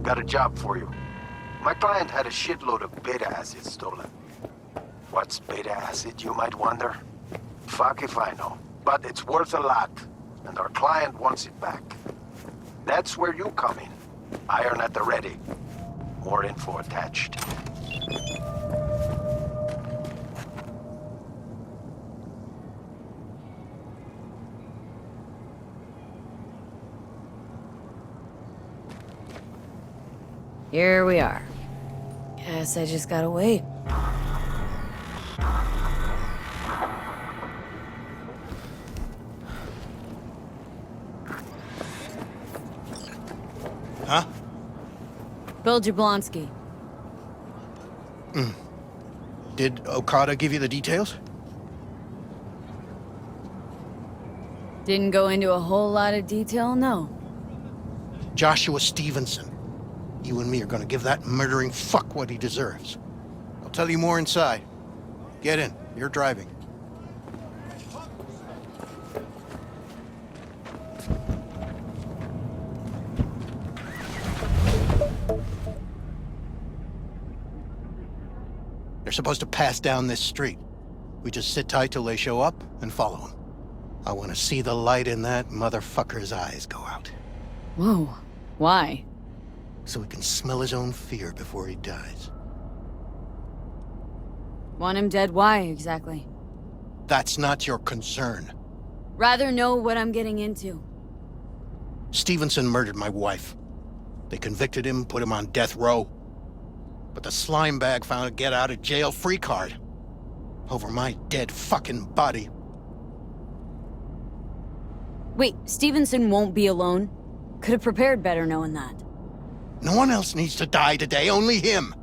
got a job for you. My client had a shitload of beta acid stolen. What's beta acid, you might wonder? Fuck if I know. But it's worth a lot, and our client wants it back. That's where you come in. Iron at the ready. More info attached. Here we are. Guess I just gotta wait. Huh? Bill Jablonski. Did Okada give you the details? Didn't go into a whole lot of detail, no. Joshua Stevenson. You and me are gonna give that murdering fuck what he deserves. I'll tell you more inside. Get in. You're driving. They're supposed to pass down this street. We just sit tight till they show up and follow them. I want to see the light in that motherfucker's eyes go out. Whoa. Why? So he can smell his own fear before he dies. Want him dead? Why, exactly? That's not your concern. Rather know what I'm getting into. Stevenson murdered my wife. They convicted him, put him on death row. But the slime bag found a get-out-of-jail-free card. Over my dead fucking body. Wait, Stevenson won't be alone? Could have prepared better knowing that. No one else needs to die today, only him.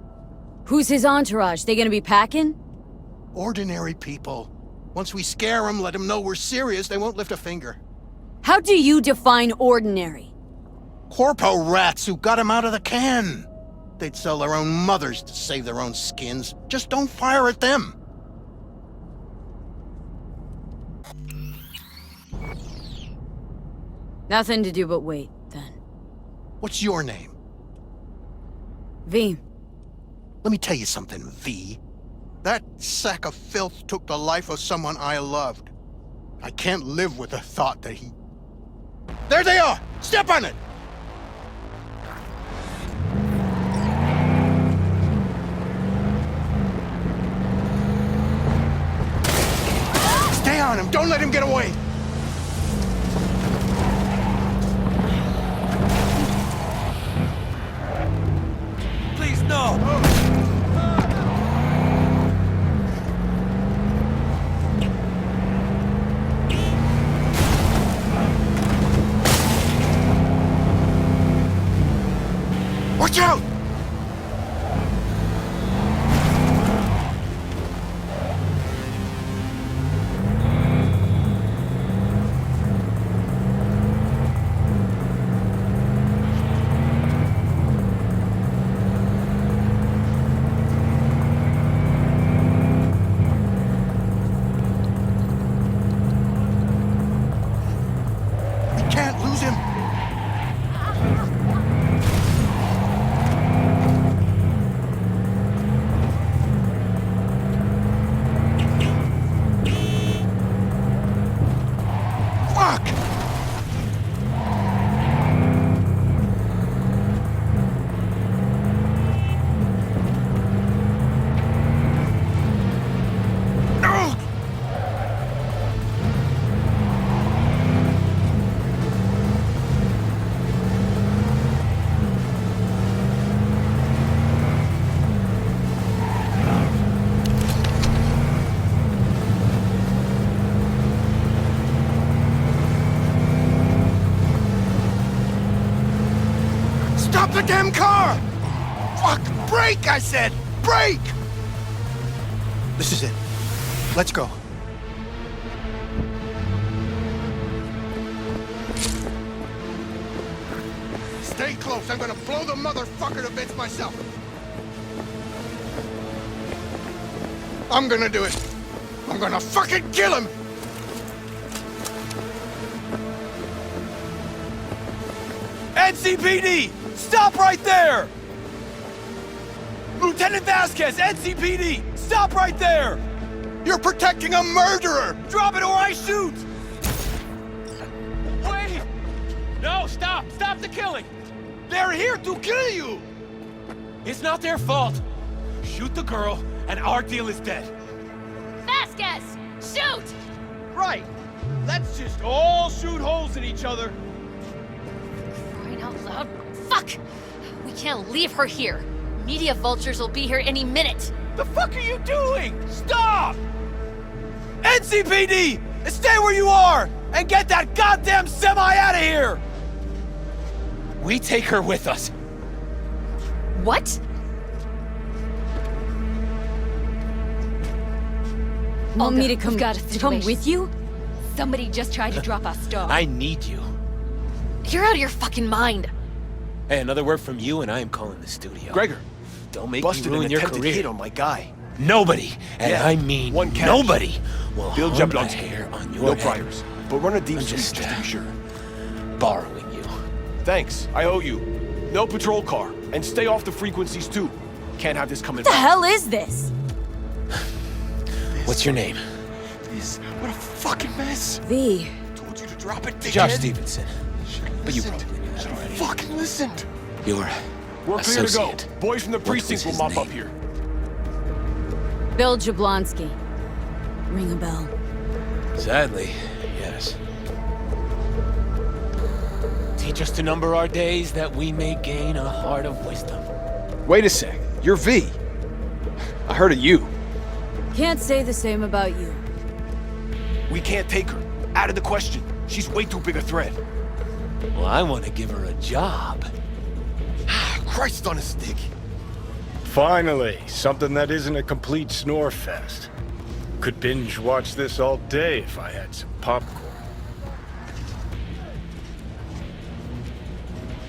Who's his entourage? They gonna be packing? Ordinary people. Once we scare them, let them know we're serious, they won't lift a finger. How do you define ordinary? Corpo rats who got him out of the can. They'd sell their own mothers to save their own skins. Just don't fire at them. Nothing to do but wait, then. What's your name? V. Let me tell you something, V. That sack of filth took the life of someone I loved. I can't live with the thought that he... There they are! Step on it! Stay on him! Don't let him get away! Please, no! Watch out! We can't lose him! Fuck! No! Stop the damn car! Fuck! Brake, I said! Brake! This is it. Let's go. Stay close. I'm gonna blow the motherfucker to bits myself. I'm gonna do it. I'm gonna fucking kill him! NCPD! Stop right there! Lieutenant Vasquez, NCPD! Stop right there! You're protecting a murderer! Drop it or I shoot! Wait! No, stop! Stop the killing! They're here to kill you! It's not their fault. Shoot the girl, and our deal is dead. Vasquez! Shoot! Right. Let's just all shoot holes in each other. Crying out loud. Fuck! We can't leave her here. Media vultures will be here any minute. The fuck are you doing? Stop! NCPD! Stay where you are! And get that goddamn semi out of here! We take her with us. What? Want me to Olga, come, we've got a come situation. with you? Somebody just tried to drop us dog. I need you. You're out of your fucking mind. Hey, another word from you and I am calling the studio. Gregor, Don't make busted me ruin an your attempted career. hit on my guy. Nobody, and Yeah, I mean one catch. nobody, will Bill harm a Jablonski. hair on your No head. priors. But run a deep I'm sweep just, just to be sure. Borrowing you. Thanks, I owe you. No patrol car. And stay off the frequencies too. Can't have this coming What the back. hell is this? What's your name? What a fucking mess. V. Told you to drop it, dickhead. Josh Stevenson. Should've But you listened. probably knew that Should've already. fucking listened. Your We're clear to go. associate. Boys from the What was precinct will his mop name? up here. Bill Jablonski. Ring a bell. Sadly, yes. Teach us to number our days that we may gain a heart of wisdom. Wait a sec, you're V. I heard of you. Can't say the same about you. We can't take her. Out of the question. She's way too big a threat. Well, I want to give her a job. Christ on a stick. Finally, something that isn't a complete snore fest. Could binge watch this all day if I had some popcorn.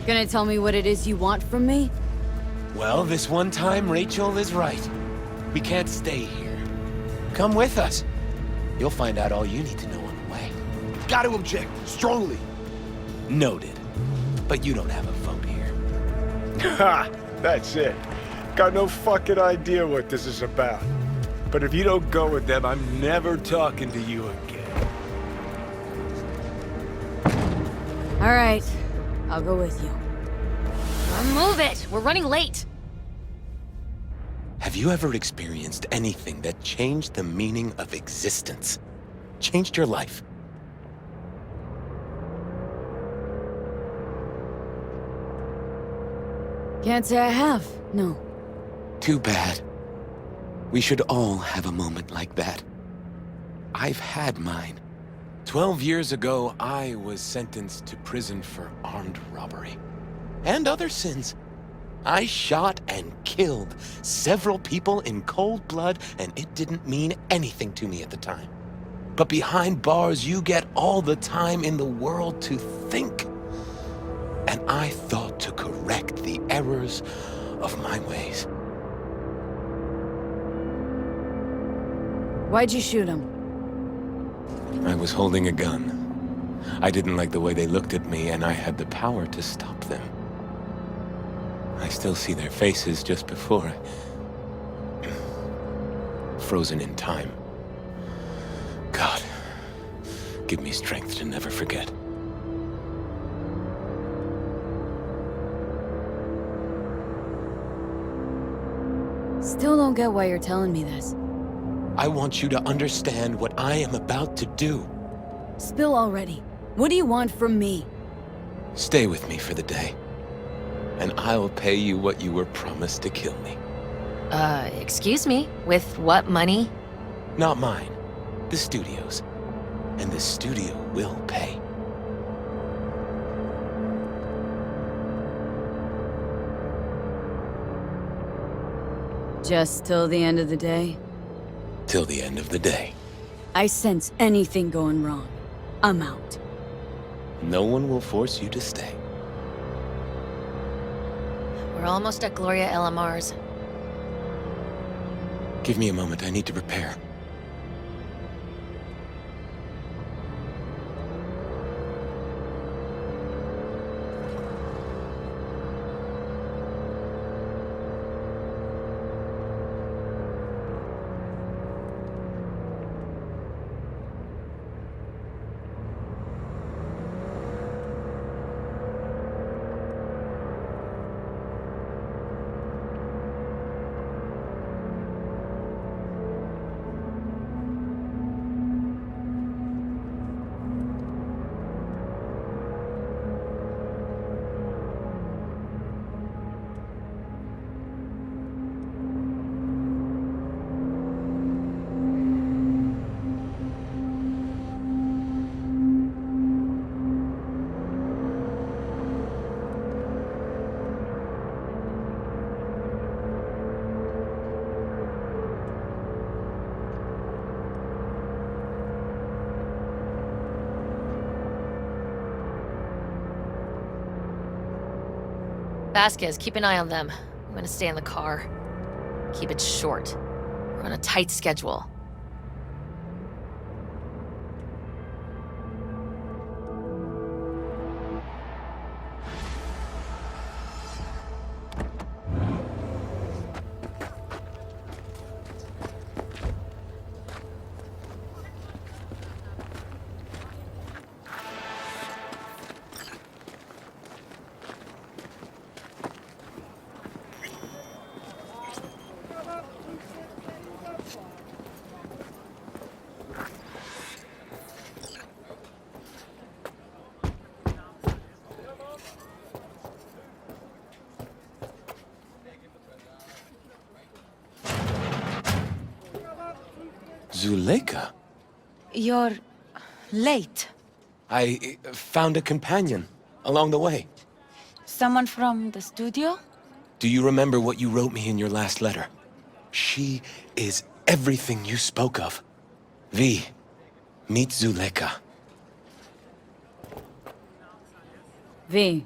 Gonna tell me what it is you want from me? Well, this one time, Rachel is right. We can't stay here. Come with us. You'll find out all you need to know on the way. Got to object. Strongly. Noted. But you don't have a vote here. Ha! That's it. Got no fucking idea what this is about. But if you don't go with them, I'm never talking to you again. All right. I'll go with you. Move it! We're running late. Have you ever experienced anything that changed the meaning of existence? Changed your life? Can't say I have. No. Too bad. We should all have a moment like that. I've had mine. 12 years ago, I was sentenced to prison for armed robbery. And other sins. I shot and killed several people in cold blood, and it didn't mean anything to me at the time. But behind bars, you get all the time in the world to think. And I thought to correct the errors of my ways. Why'd you shoot him? I was holding a gun. I didn't like the way they looked at me, and I had the power to stop them. I still see their faces just before frozen in time. God, give me strength to never forget. Still don't get why you're telling me this. I want you to understand what I am about to do. Spill already. What do you want from me? Stay with me for the day, and I'll pay you what you were promised to kill me. Excuse me? With what money? Not mine, the studio's. And the studio will pay. Just till the end of the day? Till the end of the day. I sense anything going wrong. I'm out. No one will force you to stay. We're almost at Gloria LMR's. Give me a moment, I need to prepare. Vasquez, keep an eye on them. I'm gonna stay in the car. Keep it short. We're on a tight schedule. Zuleika? You're late. I found a companion along the way. Someone from the studio? Do you remember what you wrote me in your last letter? She is everything you spoke of. V, meet Zuleika. V,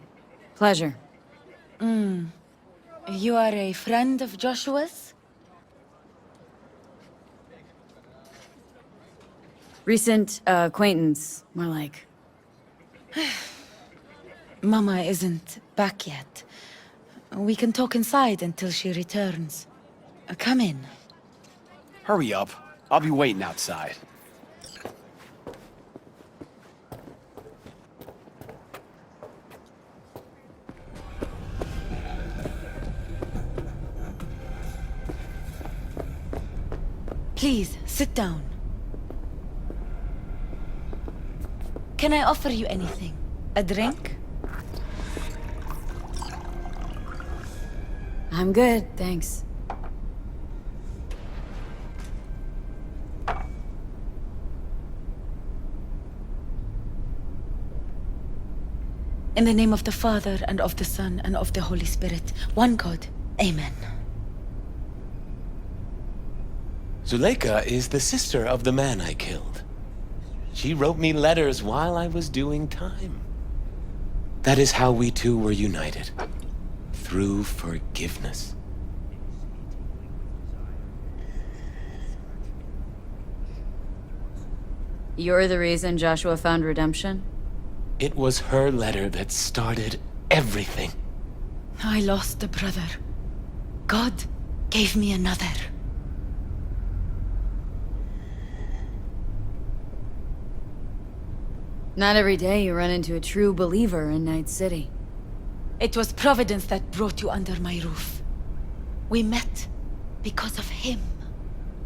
pleasure. You are a friend of Joshua's? Recent acquaintance, more like. Mama isn't back yet. We can talk inside until she returns. Come in. Hurry up. I'll be waiting outside. Please, sit down. Can I offer you anything? A drink? I'm good, thanks. In the name of the Father, and of the Son, and of the Holy Spirit, one God. Amen. Zuleika is the sister of the man I killed. She wrote me letters while I was doing time. That is how we two were united. Through forgiveness. You're the reason Joshua found redemption? It was her letter that started everything. I lost a brother. God gave me another. Not every day you run into a true believer in Night City. It was Providence that brought you under my roof. We met because of him.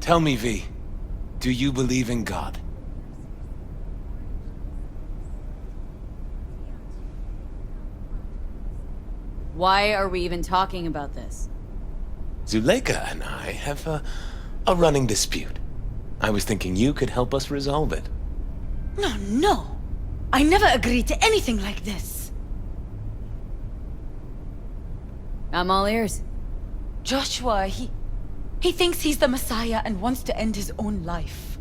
Tell me, V, do you believe in God? Why are we even talking about this? Zuleika and I have a running dispute. I was thinking you could help us resolve it. No. I never agreed to anything like this. I'm all ears. Joshua, he thinks he's the Messiah and wants to end his own life.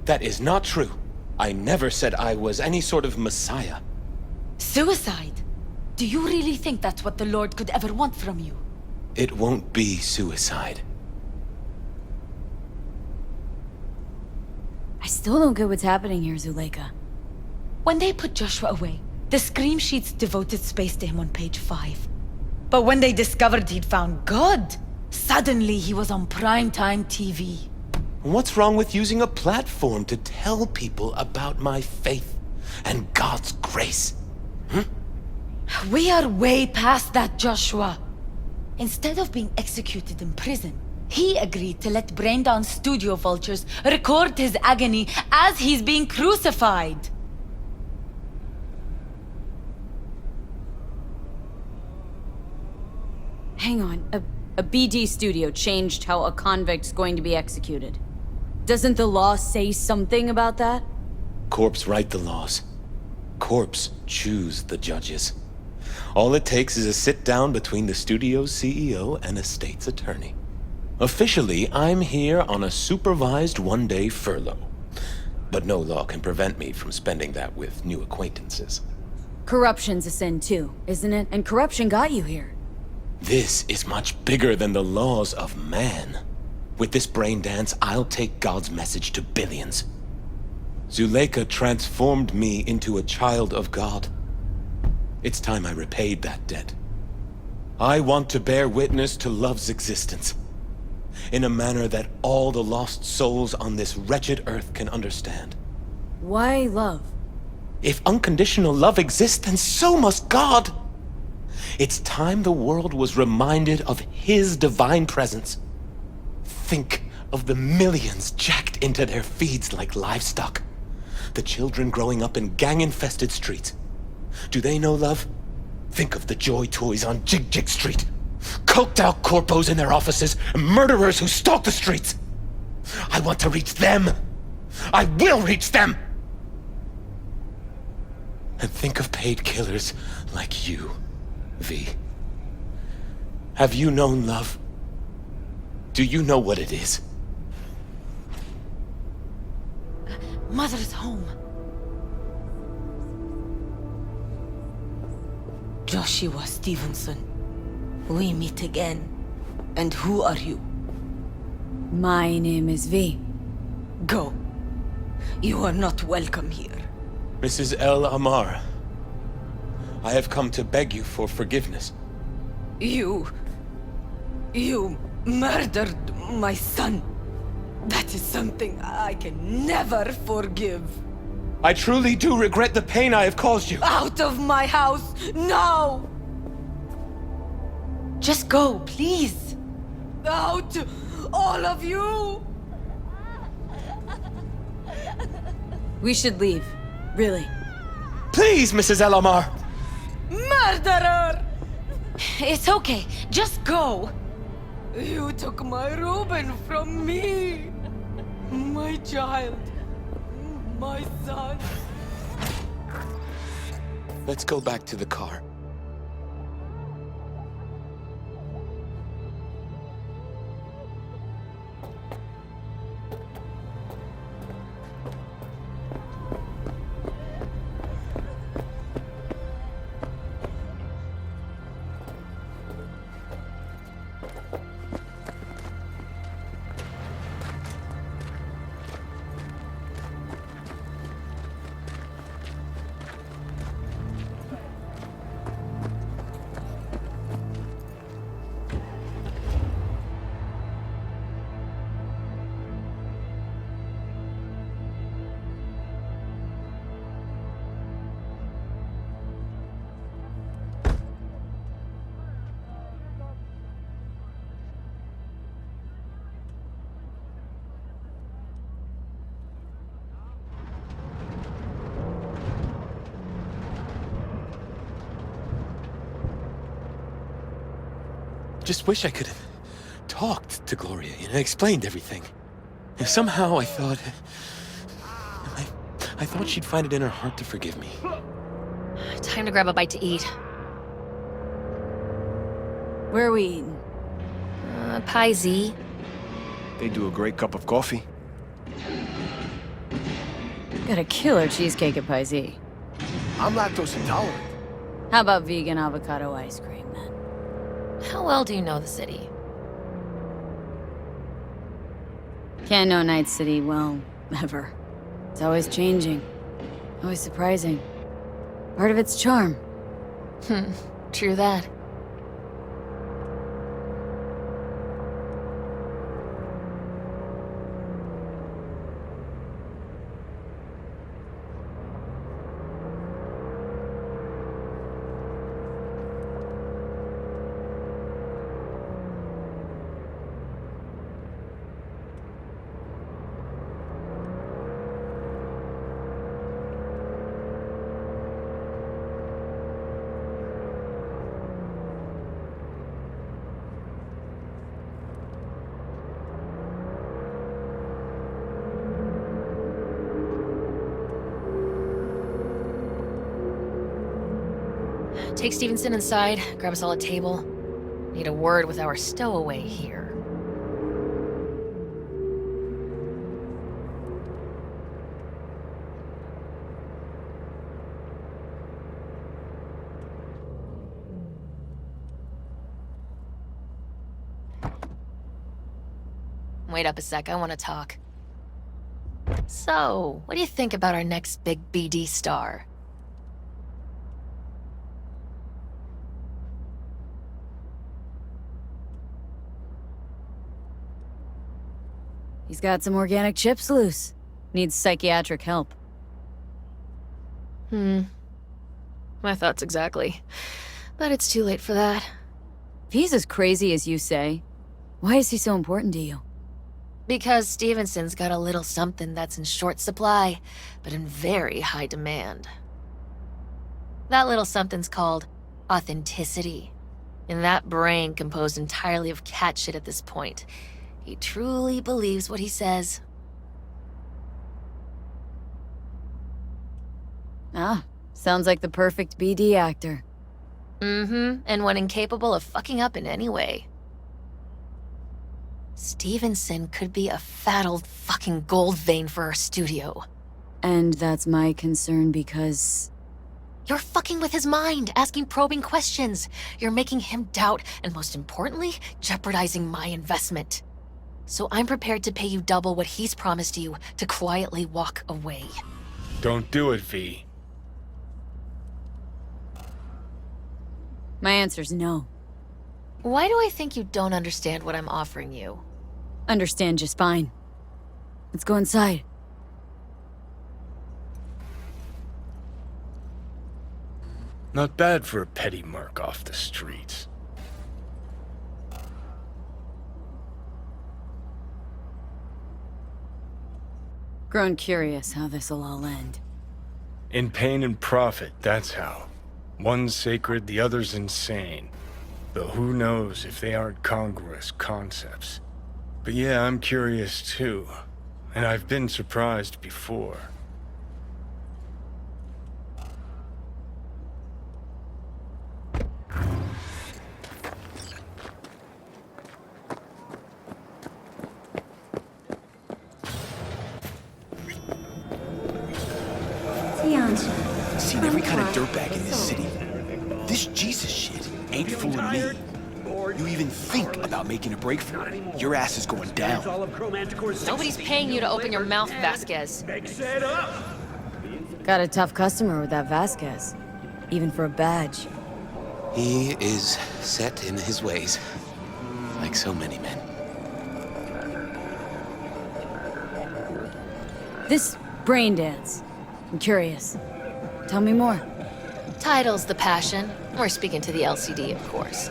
That is not true. I never said I was any sort of Messiah. Suicide? Do you really think that's what the Lord could ever want from you? It won't be suicide. I still don't get what's happening here, Zuleika. When they put Joshua away, the scream sheets devoted space to him on page 5. But when they discovered he'd found God, suddenly he was on primetime TV. What's wrong with using a platform to tell people about my faith and God's grace? We are way past that, Joshua. Instead of being executed in prison, he agreed to let brain-down studio vultures record his agony as he's being crucified. Hang on, a BD studio changed how a convict's going to be executed. Doesn't the law say something about that? Corps write the laws. Corps choose the judges. All it takes is a sit-down between the studio's CEO and a state's attorney. Officially, I'm here on a supervised one-day furlough. But no law can prevent me from spending that with new acquaintances. Corruption's a sin too, isn't it? And corruption got you here. This is much bigger than the laws of man. With this brain dance, I'll take God's message to billions. Zuleika transformed me into a child of God. It's time I repaid that debt. I want to bear witness to love's existence, in a manner that all the lost souls on this wretched earth can understand. Why love? If unconditional love exists, then so must God. It's time the world was reminded of His divine presence. Think of the millions jacked into their feeds like livestock. The children growing up in gang-infested streets. Do they know love? Think of the joy toys on Jig Jig Street. Coked out corpos in their offices, and murderers who stalk the streets. I want to reach them. I will reach them! And think of paid killers like you, V. Have you known love? Do you know what it is? Mother's home. Joshua Stevenson. We meet again. And who are you? My name is V. Go. You are not welcome here. Mrs. El Amar, I have come to beg you for forgiveness. You murdered my son. That is something I can never forgive. I truly do regret the pain I have caused you. Out of my house, now! Just go, please. Out, all of you! We should leave. Really. Please, Mrs. El Amar! Murderer! It's okay, just go. You took my Reuben from me. My child. My son. Let's go back to the car. Just wish I could have talked to Gloria, explained everything. Somehow I thought... I thought she'd find it in her heart to forgive me. Time to grab a bite to eat. Where are we eating? Pie Z. They do a great cup of coffee. Got a killer cheesecake at Pie Z. I'm lactose intolerant. How about vegan avocado ice cream, then? How well do you know the city? Can't know Night City well, ever. It's always changing. Always surprising. Part of its charm. True that. Take Stevenson inside, grab us all a table. Need a word with our stowaway here. Wait up a sec, I want to talk. So, what do you think about our next big BD star? He's got some organic chips loose. Needs psychiatric help. My thoughts exactly. But it's too late for that. If he's as crazy as you say, why is he so important to you? Because Stevenson's got a little something that's in short supply, but in very high demand. That little something's called authenticity. And that brain composed entirely of cat shit at this point. He truly believes what he says. Ah, sounds like the perfect BD actor. And one incapable of fucking up in any way. Stevenson could be a fat old fucking gold vein for our studio. And that's my concern because... You're fucking with his mind, asking probing questions. You're making him doubt, and most importantly, jeopardizing my investment. So I'm prepared to pay you double what he's promised you to quietly walk away. Don't do it, V. My answer's no. Why do I think you don't understand what I'm offering you? Understand just fine. Let's go inside. Not bad for a petty merc off the streets. Grown curious how this'll all end. In pain and profit, that's how. One's sacred, the other's insane. Though who knows if they aren't congruous concepts. But yeah, I'm curious too. And I've been surprised before. Seen every kind of dirtbag in this city. This Jesus shit ain't fooling me. You even think about making a break for it, your ass is going down. Nobody's paying you to open your mouth, Vasquez. Got a tough customer with that Vasquez. Even for a badge. He is set in his ways, like so many men. This brain dance. I'm curious. Tell me more. Title's the passion. We're speaking to the LCD, of course.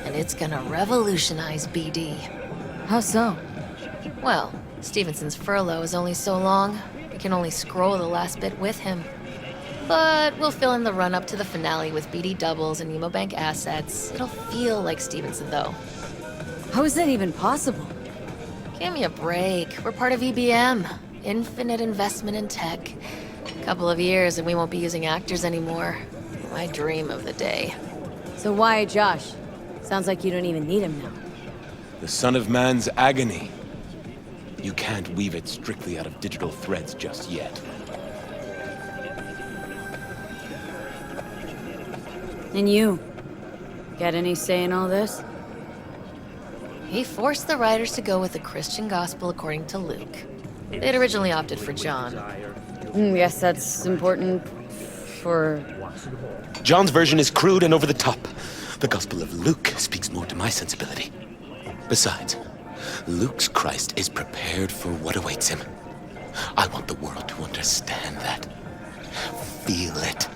And it's gonna revolutionize BD. How so? Well, Stevenson's furlough is only so long. We can only scroll the last bit with him. But we'll fill in the run-up to the finale with BD doubles and Nemobank assets. It'll feel like Stevenson, though. How is that even possible? Give me a break. We're part of EBM. Infinite investment in tech. Couple of years and we won't be using actors anymore. My dream of the day. So why Josh? Sounds like you don't even need him now. The son of man's agony. You can't weave it strictly out of digital threads just yet. And you? Got any say in all this? He forced the writers to go with the Christian gospel according to Luke. They'd originally opted for John. Yes, that's important for... John's version is crude and over the top. The Gospel of Luke speaks more to my sensibility. Besides, Luke's Christ is prepared for what awaits him. I want the world to understand that. Feel it.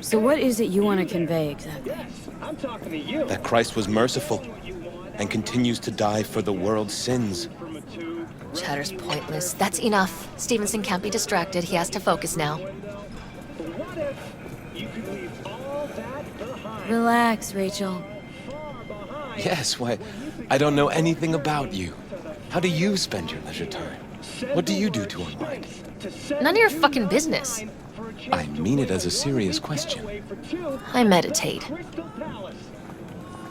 So what is it you want to convey exactly? That Christ was merciful and continues to die for the world's sins. Chatter's pointless. That's enough. Stevenson can't be distracted. He has to focus now. Relax, Rachel. Yes, why, I don't know anything about you. How do you spend your leisure time? What do you do to unwind? None of your fucking business. I mean it as a serious question. I meditate.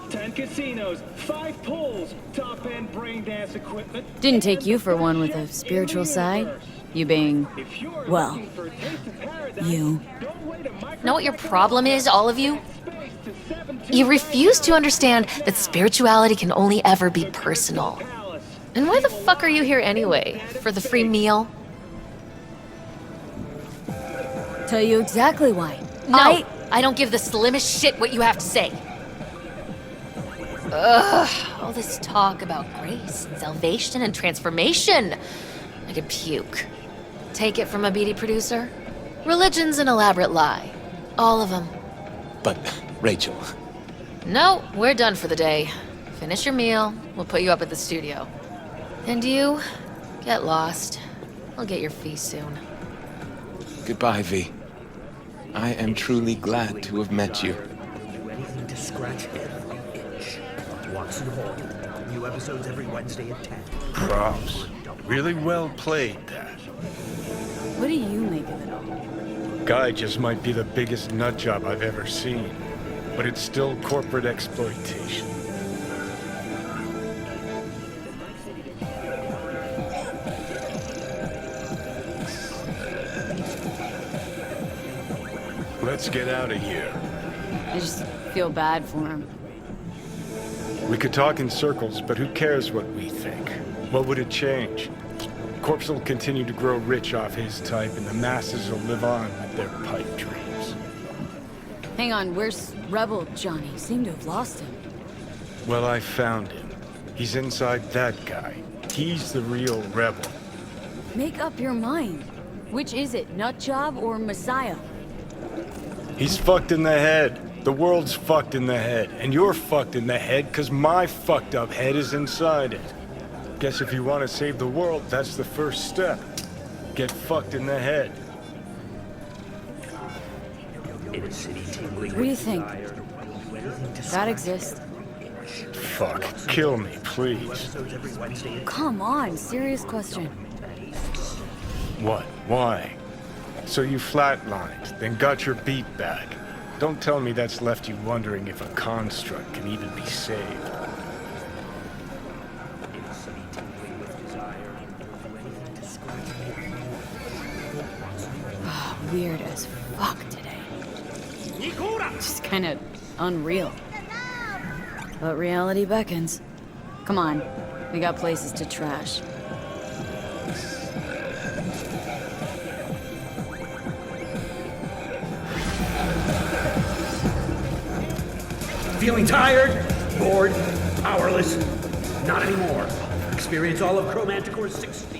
10 casinos, 5 pools, top-end brain dance equipment. Didn't take you for one with a spiritual side. You being, well, you. Know what your problem is, all of you? You refuse to understand that spirituality can only ever be personal. And why the fuck are you here anyway? For the free meal? Tell you exactly why. No, I don't give the slimmest shit what you have to say. Ugh, all this talk about grace and salvation and transformation. I could puke. Take it from a beady producer? Religion's an elaborate lie. All of them. But, Rachel... No, we're done for the day. Finish your meal, we'll put you up at the studio. And you, get lost. I'll get your fee soon. Goodbye, V. I am truly glad to have met you. Do anything to scratch every itch. Watson Hall. New episodes every Wednesday at 10. Props. Really well played, that. What do you make of it all? Guy just might be the biggest nut job I've ever seen. But it's still corporate exploitation. Let's get out of here. I just feel bad for him. We could talk in circles, but who cares what we think? What would it change? Corpse will continue to grow rich off his type, and the masses will live on with their pipe dreams. Hang on, where's Rebel Johnny? Seem to have lost him. Well, I found him. He's inside that guy. He's the real rebel. Make up your mind. Which is it, Nutjob or Messiah? He's fucked in the head. The world's fucked in the head. And you're fucked in the head because my fucked up head is inside it. Guess if you want to save the world, that's the first step. Get fucked in the head. What do you think? God exists? Fuck. Kill me, please. Come on, serious question. What? Why? So you flatlined, then got your beat back. Don't tell me that's left you wondering if a construct can even be saved. Weird as fuck today. Just kind of unreal. But reality beckons. Come on, we got places to trash. Feeling tired? Bored? Powerless? Not anymore. Experience all of Chromanticore's 16